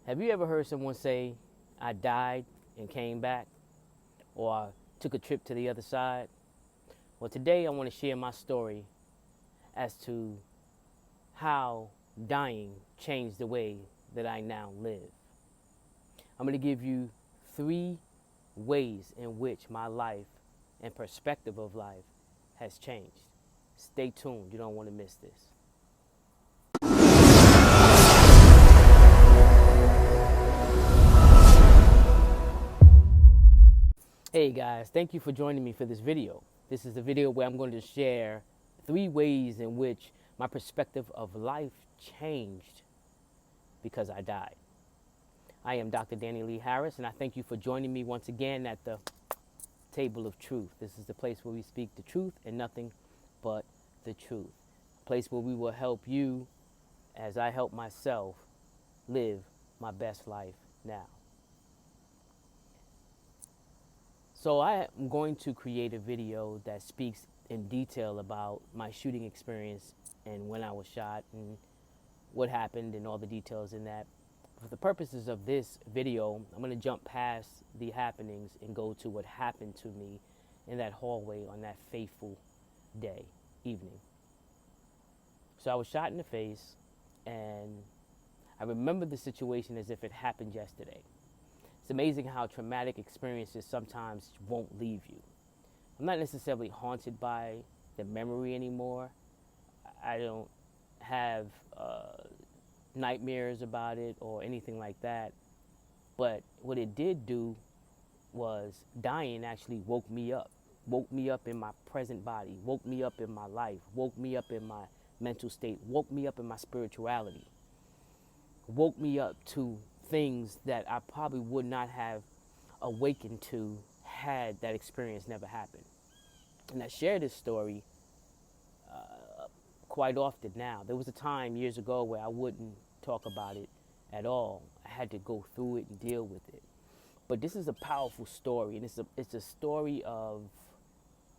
Have you ever heard someone say, I died and came back, or I took a trip to the other side? Well, today I want to share my story as to how dying changed the way that I now live. I'm going to give you 3 ways in which my life and perspective of life has changed. Stay tuned, you don't want to miss this. Hey guys, thank you for joining me for this video. This is a video where I'm going to share 3 ways in which my perspective of life changed because I died. I am Dr. Dani Lee Harris, and I thank you for joining me once again at the table of truth. This is the place where we speak the truth and nothing but the truth. A place where we will help you, as I help myself, live my best life now. So I am going to create a video that speaks in detail about my shooting experience and when I was shot and what happened and all the details in that. For the purposes of this video, I'm going to jump past the happenings and go to what happened to me in that hallway on that fateful evening. So I was shot in the face, and I remember the situation as if it happened yesterday. It's amazing how traumatic experiences sometimes won't leave you. I'm not necessarily haunted by the memory anymore. I don't have nightmares about it or anything like that. But what it did do was dying actually woke me up in my present body, woke me up in my life, woke me up in my mental state, woke me up in my spirituality, woke me up to things that I probably would not have awakened to had that experience never happened. And I share this story quite often now. There was a time years ago where I wouldn't talk about it at all. I had to go through it and deal with it. But this is a powerful story, and it's a story of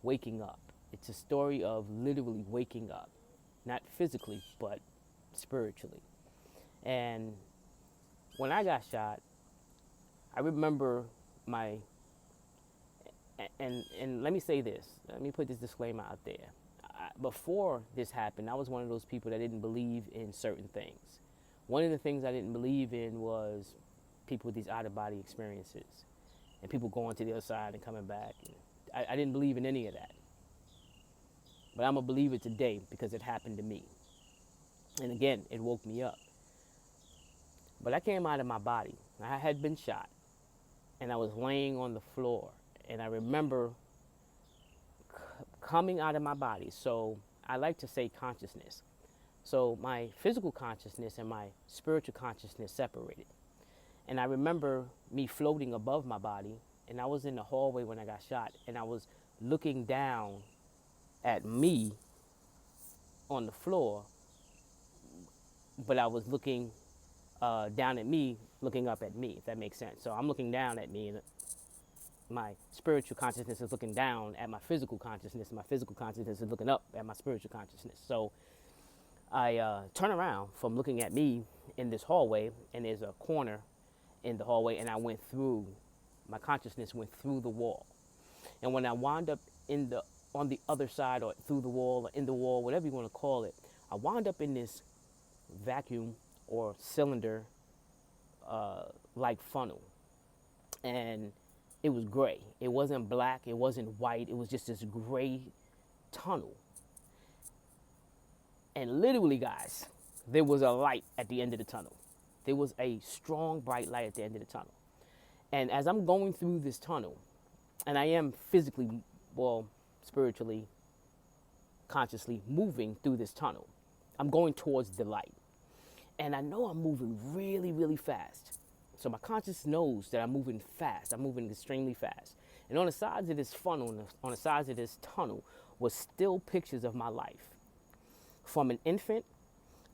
waking up. It's a story of literally waking up, not physically, but spiritually. And when I got shot, I remember and let me say this, let me put this disclaimer out there. Before this happened, I was one of those people that didn't believe in certain things. One of the things I didn't believe in was people with these out-of-body experiences and people going to the other side and coming back. I didn't believe in any of that. But I'm a believer today because it happened to me. And again, it woke me up. But I came out of my body. I had been shot, and I was laying on the floor. And I remember coming out of my body. So I like to say consciousness. So my physical consciousness and my spiritual consciousness separated. And I remember me floating above my body, and I was in the hallway when I got shot, and I was looking down at me on the floor, but I was looking down at me, looking up at me, if that makes sense. So I'm looking down at me, and my spiritual consciousness is looking down at my physical consciousness, and my physical consciousness is looking up at my spiritual consciousness. So I turn around from looking at me in this hallway, and there's a corner in the hallway, and my consciousness went through the wall. And when I wound up on the other side, or through the wall, or in the wall, whatever you want to call it, I wound up in this vacuum or cylinder like funnel. And it was gray. It wasn't black, it wasn't white, it was just this gray tunnel. And literally, guys, there was a light at the end of the tunnel. There was a strong, bright light at the end of the tunnel. And as I'm going through this tunnel, and I am physically, spiritually, consciously moving through this tunnel, I'm going towards the light. And I know I'm moving really, really fast. So my conscious knows that I'm moving fast. I'm moving extremely fast. And on the sides of this funnel, on the sides of this tunnel, was still pictures of my life. From an infant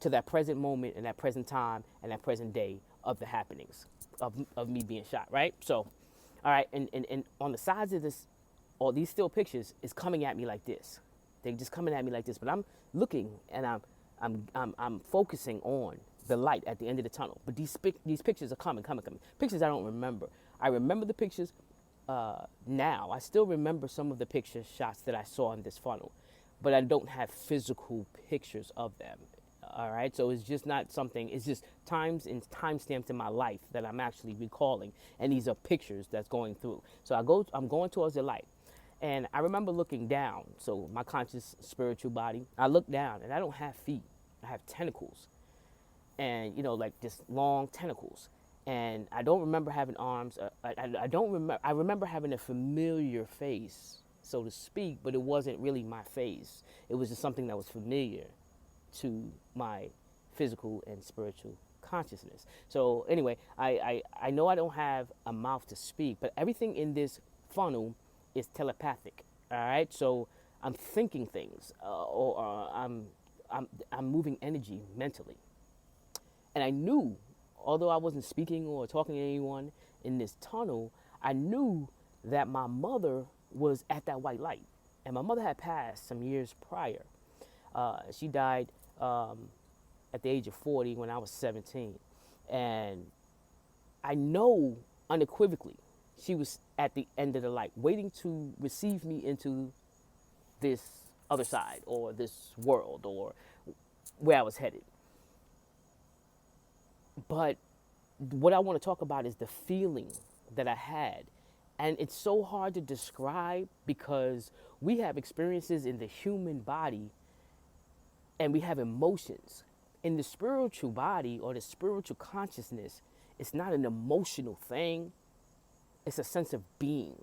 to that present moment and that present time and that present day of the happenings of me being shot, right? So, all right, and on the sides of this, all these still pictures is coming at me like this. They're just coming at me like this. But I'm looking, and I'm focusing on the light at the end of the tunnel. But these pictures are coming. Pictures I don't remember. I remember the pictures now. I still remember some of the picture shots that I saw in this funnel, but I don't have physical pictures of them. All right, so it's just not something. It's just times and timestamps in my life that I'm actually recalling, and these are pictures that's going through. So I'm going towards the light, and I remember looking down. So my conscious spiritual body, I look down, and I don't have feet. I have tentacles, and like just long tentacles. And I don't remember having arms. I don't remember. I remember having a familiar face, so to speak, but it wasn't really my face. It was just something that was familiar to my physical and spiritual consciousness. So anyway, I know I don't have a mouth to speak, but everything in this funnel is telepathic. All right, so I'm thinking things, or I'm moving energy mentally, and I knew, although I wasn't speaking or talking to anyone in this tunnel, I knew that my mother was at that white light, and my mother had passed some years prior. She died at the age of 40 when I was 17. And I know unequivocally she was at the end of the light, waiting to receive me into this other side or this world or where I was headed. But what I want to talk about is the feeling that I had. And it's so hard to describe because we have experiences in the human body and we have emotions. In the spiritual body or the spiritual consciousness, it's not an emotional thing. It's a sense of being.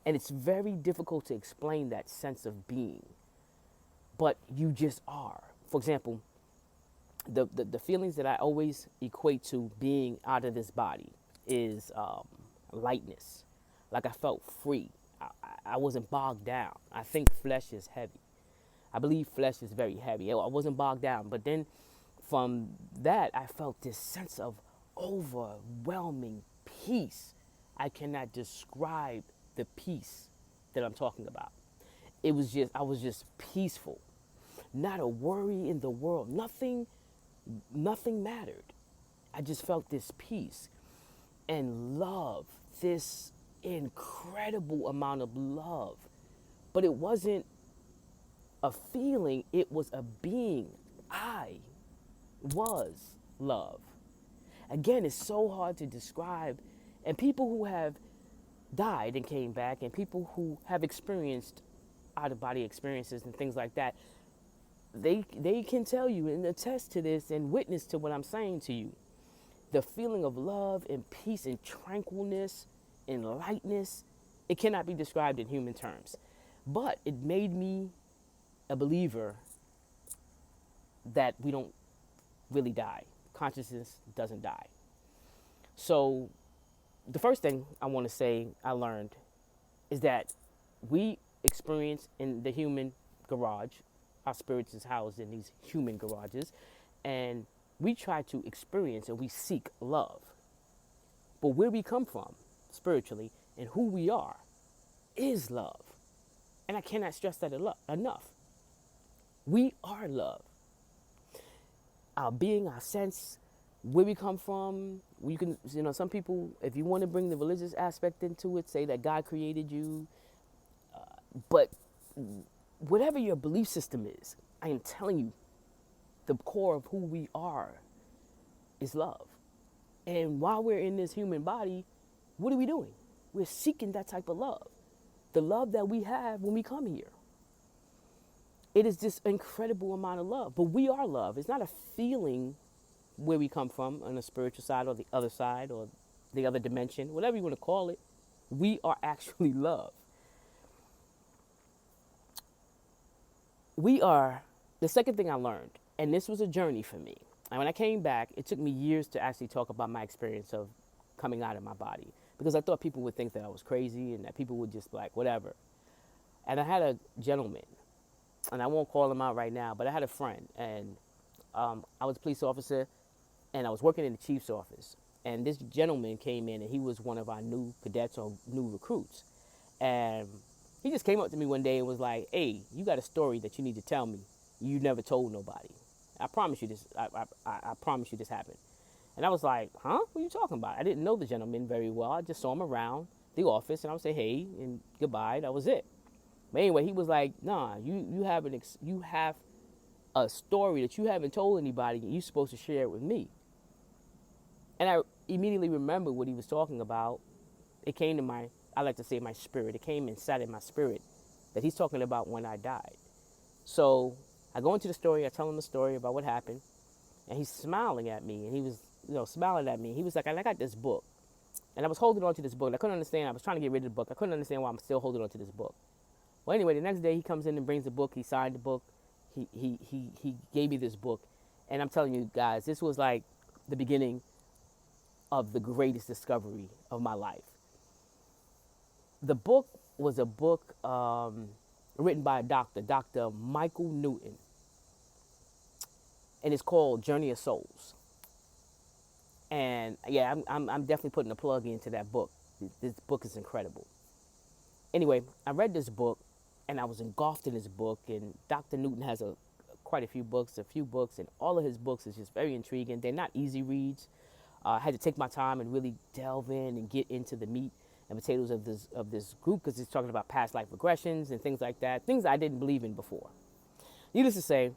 And it's very difficult to explain that sense of being. But you just are. For example, the feelings that I always equate to being out of this body is lightness. Like I felt free. I wasn't bogged down. I think flesh is heavy. I believe flesh is very heavy. I wasn't bogged down. But then from that, I felt this sense of overwhelming peace. I cannot describe the peace that I'm talking about. I was just peaceful. Not a worry in the world. Nothing mattered. I just felt this peace and love, this incredible amount of love. But it wasn't a feeling, it was a being. I was love. Again, it's so hard to describe. And people who have died and came back, and people who have experienced out-of-body experiences and things like that, they can tell you and attest to this and witness to what I'm saying to you. The feeling of love and peace and tranquilness and lightness, it cannot be described in human terms. But it made me a believer that we don't really die. Consciousness doesn't die. So the first thing I want to say I learned is that we experience in the human garage, our spirits is housed in these human garages, and we try to experience and we seek love. But where we come from spiritually and who we are is love. And I cannot stress that enough. We are love. Our being, our sense, where we come from, you can, some people, if you want to bring the religious aspect into it, say that God created you. But whatever your belief system is, I am telling you, the core of who we are is love. And while we're in this human body, what are we doing? We're seeking that type of love. The love that we have when we come here. It is this incredible amount of love. But we are love. It's not a feeling where we come from on the spiritual side or the other side or the other dimension, whatever you want to call it. We are actually love. The second thing I learned, and this was a journey for me. And when I came back, it took me years to actually talk about my experience of coming out of my body, because I thought people would think that I was crazy and that people would just like, whatever. And I had a gentleman, and I won't call him out right now, but I had a friend, and I was a police officer, and I was working in the chief's office. And this gentleman came in, and he was one of our new cadets or new recruits. And he just came up to me one day and was like, "Hey, you got a story that you need to tell me. You never told nobody." I promise you this. I promise you this happened. And I was like, huh? What are you talking about? I didn't know the gentleman very well. I just saw him around the office, and I would say hey and goodbye. That was it. But anyway, he was like, nah, you have you have a story that you haven't told anybody, and you're supposed to share it with me. And I immediately remembered what he was talking about. It came to my, I like to say my spirit. It came inside of my spirit that he's talking about when I died. So I go into the story. I tell him the story about what happened, and he's smiling at me. And he was, smiling at me. He was like, I got this book, and I was holding on to this book. I couldn't understand. I was trying to get rid of the book. I couldn't understand why I'm still holding on to this book. Well, anyway, the next day he comes in and brings the book. He signed the book. He gave me this book, and I'm telling you guys, this was like the beginning of the greatest discovery of my life. The book was a book written by a doctor, Dr. Michael Newton, and it's called Journey of Souls. And yeah, I'm definitely putting a plug into that book. This book is incredible. Anyway, I read this book, and I was engulfed in this book. And Dr. Newton has quite a few books, and all of his books is just very intriguing. They're not easy reads. I had to take my time and really delve in and get into the meat and potatoes of this group, because it's talking about past life regressions and things like that, things I didn't believe in before. Needless to say,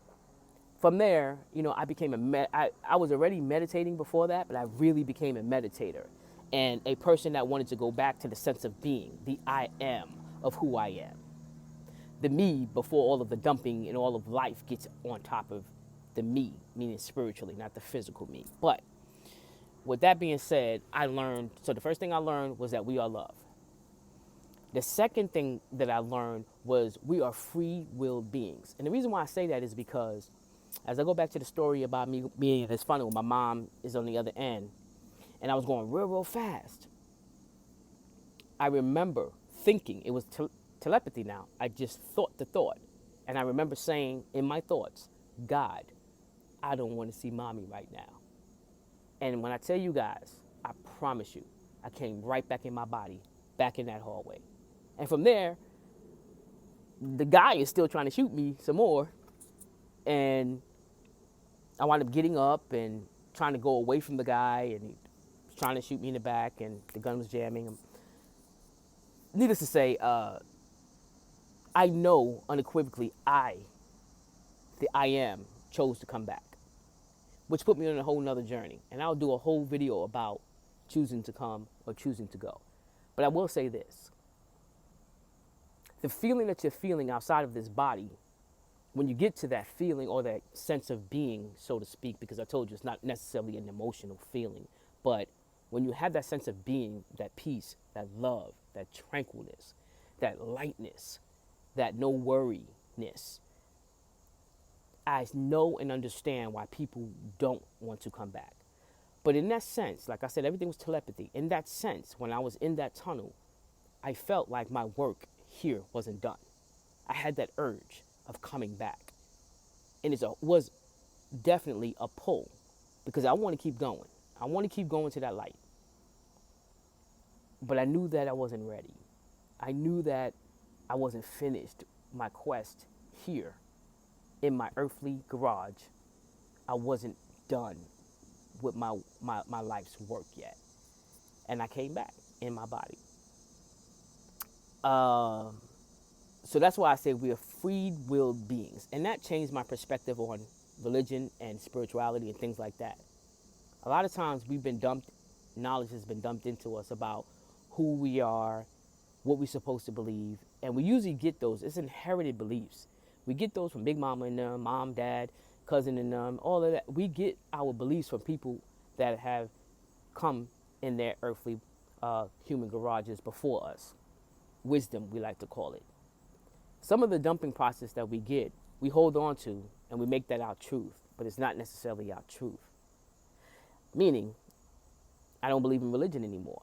from there, I became I was already meditating before that, but I really became a meditator and a person that wanted to go back to the sense of being, the I am of who I am. The me before all of the dumping and all of life gets on top of the me, meaning spiritually, not the physical me. But with that being said, so the first thing I learned was that we are love. The second thing that I learned was we are free-willed beings. And the reason why I say that is because as I go back to the story about me being in this funnel, my mom is on the other end, and I was going real, real fast. I remember thinking, it was telepathy now. I just thought the thought. And I remember saying in my thoughts, God, I don't want to see mommy right now. And when I tell you guys, I promise you, I came right back in my body, back in that hallway. And from there, the guy is still trying to shoot me some more. And I wound up getting up and trying to go away from the guy, and he was trying to shoot me in the back, and the gun was jamming. Needless to say, I know unequivocally the I am, chose to come back, which put me on a whole nother journey. And I'll do a whole video about choosing to come or choosing to go. But I will say this. The feeling that you're feeling outside of this body, when you get to that feeling or that sense of being, so to speak, because I told you it's not necessarily an emotional feeling, but when you have that sense of being, that peace, that love, that tranquilness, that lightness, that no worriness, I know and understand why people don't want to come back. But in that sense, like I said, everything was telepathy. In that sense, when I was in that tunnel, I felt like my work here wasn't done. I had that urge of coming back. And it was definitely a pull, because I want to keep going. I want to keep going to that light. But I knew that I wasn't ready. I knew that I wasn't finished my quest here in my earthly garage. I wasn't done with my life's work yet. And I came back in my body. So that's why I say we are free-willed beings. And that changed my perspective on religion and spirituality and things like that. A lot of times knowledge has been dumped into us about who we are, what we're supposed to believe. And we usually get those. It's inherited beliefs. We get those from Big Mama and them, mom, dad, cousin and them, all of that. We get our beliefs from people that have come in their earthly human garages before us. Wisdom, we like to call it. Some of the dumping process that we get, we hold on to and we make that our truth, but it's not necessarily our truth. Meaning, I don't believe in religion anymore.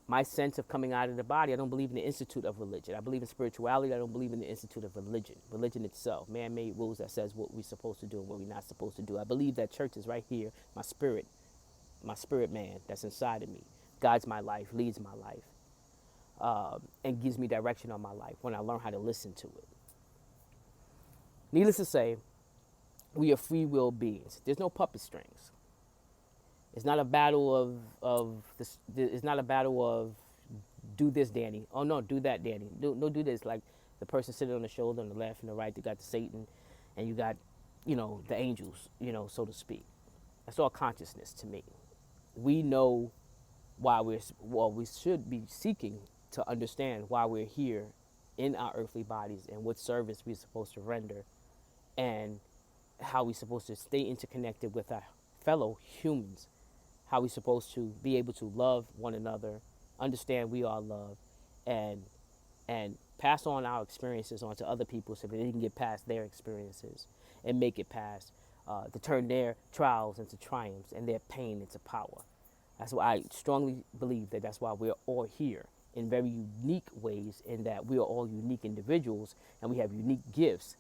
My sense of coming out of the body, I don't believe in the institute of religion. I believe in spirituality. I don't believe in the institute of religion. Religion itself, man-made rules that says what we're supposed to do and what we're not supposed to do. I believe that church is right here, my spirit man that's inside of me, guides my life, leads my life, and gives me direction on my life when I learn how to listen to it. Needless to say, We are free will beings. There's no puppet strings. It's not a battle of this. It's not a battle of do this, Danny. Oh no, do that, Danny. Do this. Like the person sitting on the shoulder on the left and the right, they got the Satan, and you got, the angels, so to speak. That's all consciousness to me. We know why we should be seeking to understand why we're here in our earthly bodies and what service we're supposed to render, and how we're supposed to stay interconnected with our fellow humans, how we're supposed to be able to love one another, understand we are loved, and pass on our experiences onto other people so that they can get past their experiences and make it past, to turn their trials into triumphs and their pain into power. That's why I strongly believe that that's why we're all here in very unique ways, in that we are all unique individuals and we have unique gifts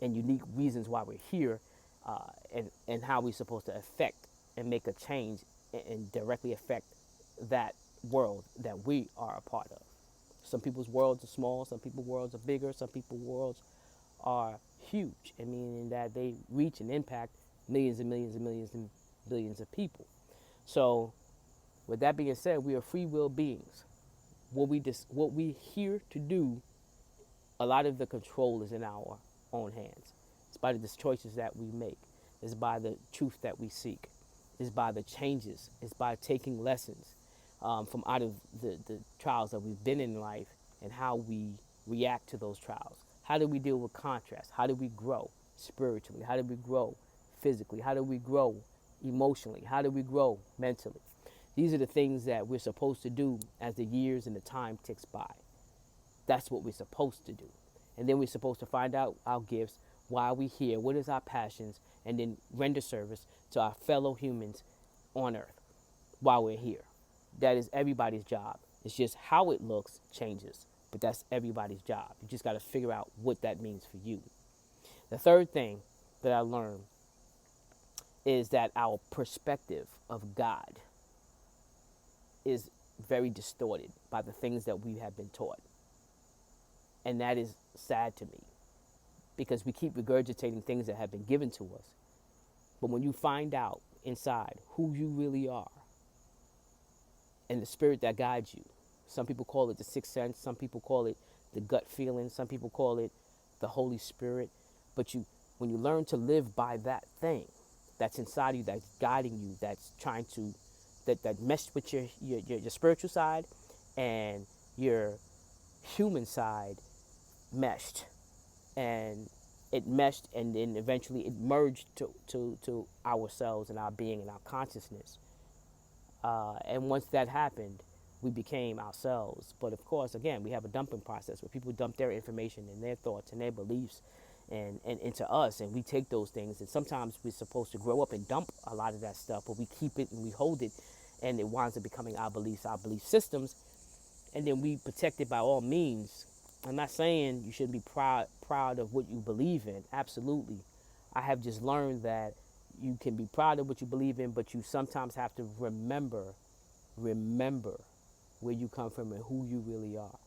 and unique reasons why we're here, and how we're supposed to affect and make a change and directly affect that world that we are a part of. Some people's worlds are small, some people's worlds are bigger, some people's worlds are huge, I mean, in that they reach and impact millions and millions and millions and billions of people. So, with that being said, we are free will beings. What we here to do, a lot of the control is in our own hands. It's by the choices that we make. It's by the truth that we seek. It's by the changes. It's by taking lessons from out of the trials that we've been in life, and how we react to those trials. How do we deal with contrast? How do we grow spiritually? How do we grow physically? How do we grow emotionally? How do we grow mentally? These are the things that we're supposed to do as the years and the time ticks by. That's what we're supposed to do. And then we're supposed to find out our gifts, why we're here, what is our passions, and then render service to our fellow humans on earth while we're here. That is everybody's job. It's just how it looks changes, but that's everybody's job. You just got to figure out what that means for you. The third thing that I learned is that our perspective of God is very distorted by the things that we have been taught. And that is sad to me, because we keep regurgitating things that have been given to us. But when you find out inside who you really are and the spirit that guides you, some people call it the sixth sense, some people call it the gut feeling, some people call it the Holy Spirit. But when you learn to live by that thing that's inside you, that's guiding you, that's trying to, that meshed with your spiritual side and your human side meshed, and it meshed, and then eventually it merged to ourselves and our being and our consciousness. And once that happened, we became ourselves. But of course, again, we have a dumping process where people dump their information and their thoughts and their beliefs and into us, and we take those things. And sometimes we're supposed to grow up and dump a lot of that stuff, but we keep it and we hold it, and it winds up becoming our beliefs, our belief systems, and then we protect it by all means. I'm not saying you shouldn't be proud of what you believe in. Absolutely. I have just learned that you can be proud of what you believe in, but you sometimes have to remember where you come from and who you really are.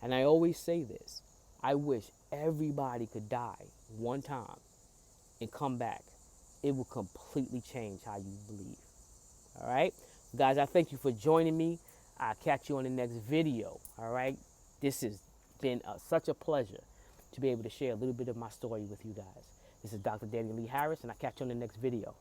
And I always say this. I wish everybody could die one time and come back. It will completely change how you believe. All right? Guys, I thank you for joining me. I'll catch you on the next video. All right? This has been such a pleasure to be able to share a little bit of my story with you guys. This is Dr. Dani Lee Harris, and I'll catch you on the next video.